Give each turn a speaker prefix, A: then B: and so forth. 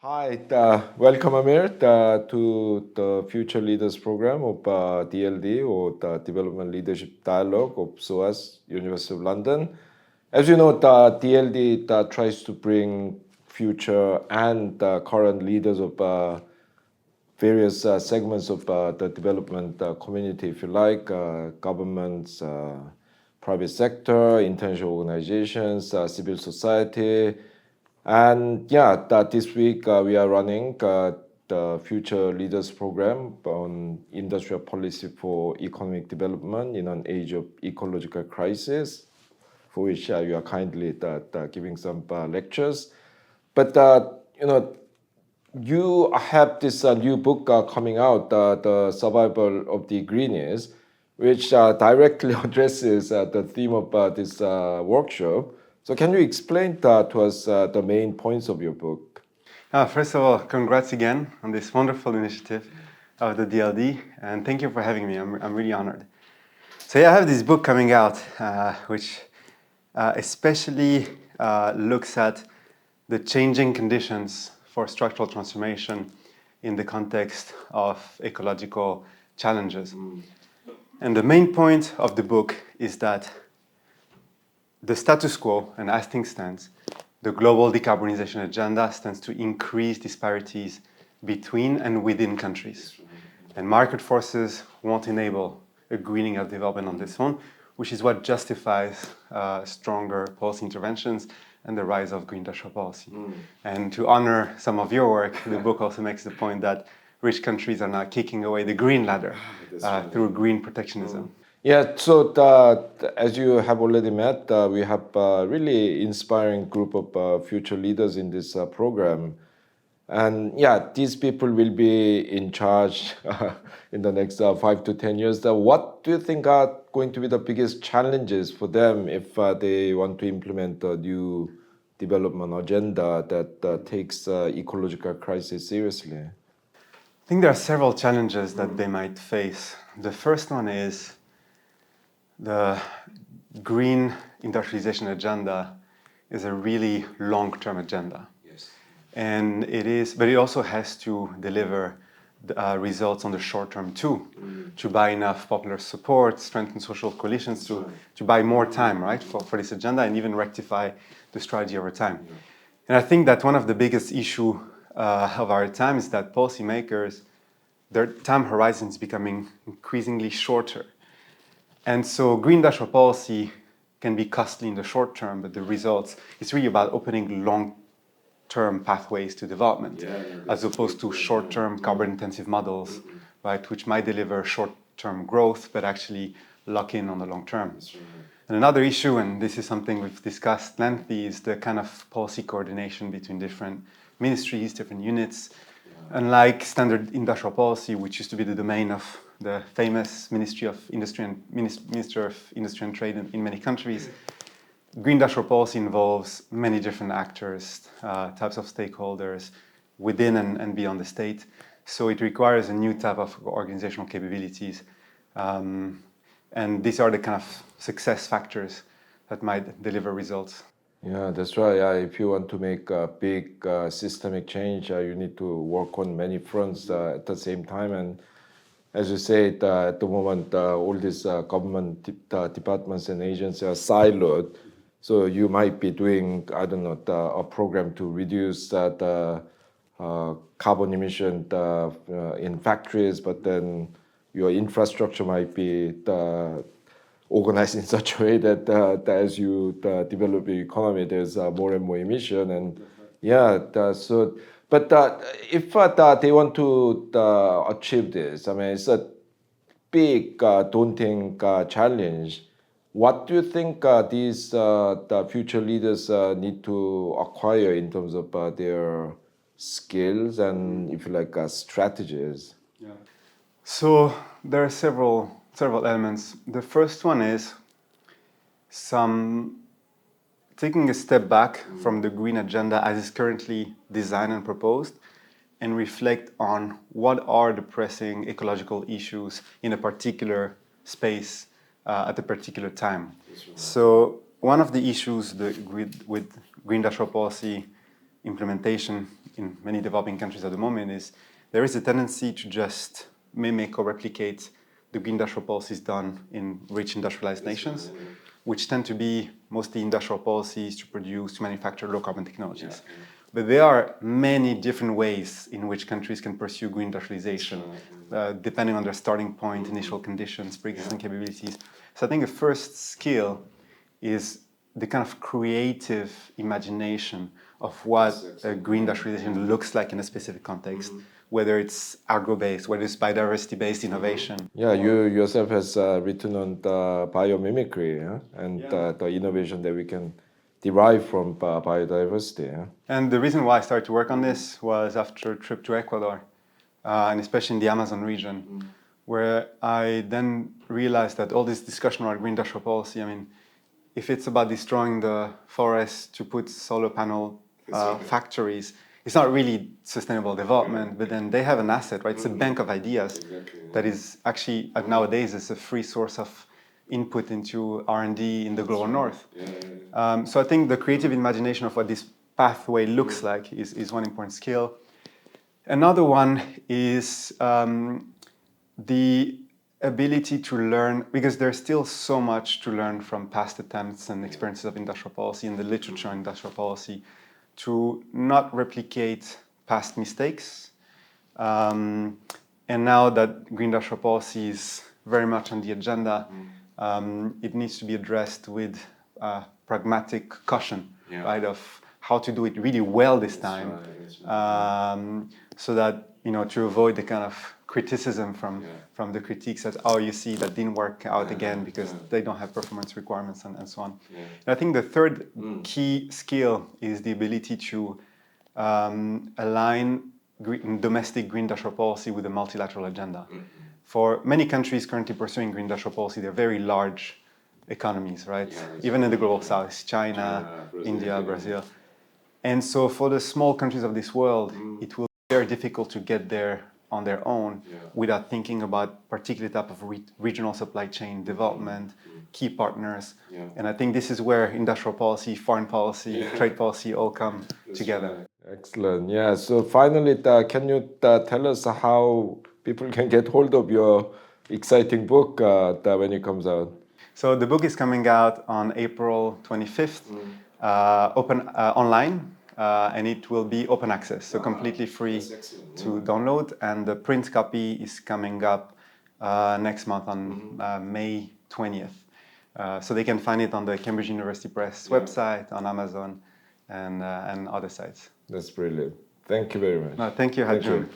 A: Hi, welcome Amir to the Future Leaders Program of DLD or the Development Leadership Dialogue of SOAS, University of London. As you know, the DLD tries to bring future and current leaders of various segments of the development community, if you like, governments, private sector, international organizations, civil society. And yeah, this week we are running the Future Leaders Program on industrial policy for economic development in an age of ecological crisis, for which you are kindly giving some lectures. But you have this new book coming out, The Survival of the Greenest, which directly addresses the theme of this workshop. So can you explain to us the main points of your book?
B: First of all, congrats again on this wonderful initiative of the DLD, and thank you for having me. I'm really honored. So yeah, I have this book coming out, which especially looks at the changing conditions for structural transformation in the context of ecological challenges. And the main point of the book is that the status quo, and as things stand, the global decarbonization agenda stands to increase disparities between and within countries. And market forces won't enable a greening of development on this one, which is what justifies stronger policy interventions and the rise of green industrial policy. And to honor some of your work, the book also makes the point that rich countries are now kicking away the green ladder through green protectionism.
A: Yeah, so as you have already met, we have a really inspiring group of future leaders in this program. And yeah, these people will be in charge in the next 5 to 10 years. What do you think are going to be the biggest challenges for them if they want to implement a new development agenda that takes ecological crisis seriously?
B: I think there are several challenges that they might face. The first one is the green industrialization agenda is a really long-term agenda.
A: Yes.
B: And but it also has to deliver results on the short term too, to buy enough popular support, strengthen social coalitions, to buy more time, right, for this agenda and even rectify the strategy over time. Yeah. And I think that one of the biggest issue of our time is that policymakers, their time horizon is becoming increasingly shorter. And so green industrial policy can be costly in the short term, but the results, it's really about opening long-term pathways to development, as opposed to short-term carbon-intensive models, right, which might deliver short-term growth, but actually lock in on the long term. And another issue, and this is something we've discussed lengthy, is the kind of policy coordination between different ministries, different units. Unlike standard industrial policy, which used to be the domain of the famous Ministry of Industry and Minister of Industry and Trade in many countries, green industrial policy involves many different actors, types of stakeholders within and beyond the state. So it requires a new type of organizational capabilities. And these are the kind of success factors that might deliver results.
A: Yeah, that's right. Yeah, if you want to make a big systemic change, you need to work on many fronts at the same time. And as you said, at the moment, all these government departments and agencies are siloed. So you might be doing, I don't know, a program to reduce the carbon emission in factories, but then your infrastructure might be organized in such a way that as you develop the economy, there's more and more emission. And yeah, but if they want to achieve this, I mean, it's a big, daunting challenge. What do you think the future leaders need to acquire in terms of their skills and, if you like, strategies?
B: Yeah. So there are several elements. The first one is taking a step back from the green agenda as is currently designed and proposed, and reflect on what are the pressing ecological issues in a particular space at a particular time. So one of the issues with green industrial policy implementation in many developing countries at the moment is there is a tendency to just mimic or replicate the green industrial policies done in rich industrialized nations, which tend to be mostly industrial policies to produce, to manufacture low carbon technologies. But there are many different ways in which countries can pursue green industrialization, depending on their starting point, initial conditions, pre-existing capabilities. So I think the first skill is the kind of creative imagination of what a green industrialization looks like in a specific context, whether it's agro-based, whether it's biodiversity-based innovation.
A: Yeah, you yourself has written on the biomimicry, and the innovation that we can derive from biodiversity.
B: And the reason why I started to work on this was after a trip to Ecuador, and especially in the Amazon region, where I then realized that all this discussion around green industrial policy, I mean, if it's about destroying the forest to put solar panel factories, it's not really sustainable development, but then they have an asset, right? It's a bank of ideas that is actually, nowadays, it's a free source of input into R&D in the global north. So I think the creative imagination of what this pathway looks like is one important skill. Another one is the ability to learn, because there's still so much to learn from past attempts and experiences of industrial policy and the literature on industrial policy, to not replicate past mistakes. And now that green industrial policy is very much on the agenda, it needs to be addressed with pragmatic caution, right, of how to do it really well this time, so that, to avoid the kind of criticism from the critiques that, oh, you see, that didn't work out again because they don't have performance requirements and so on. And I think the third key skill is the ability to align domestic green industrial policy with a multilateral agenda. For many countries currently pursuing green industrial policy, they're very large economies, right? Even in the global south, China, India, Brazil. And so for the small countries of this world, it will be very difficult to get there on their own without thinking about particular type of regional supply chain development, key partners. And I think this is where industrial policy, foreign policy, trade policy all come together.
A: Excellent. Yeah. So finally, can you tell us how people can get hold of your exciting book when it comes out?
B: So the book is coming out on April 25th, open online. And it will be open access, so completely free to download. And the print copy is coming up next month on May 20th. So they can find it on the Cambridge University Press website, on Amazon, and other sites.
A: That's brilliant. Thank you very much.
B: Thank you, Ha-Joon.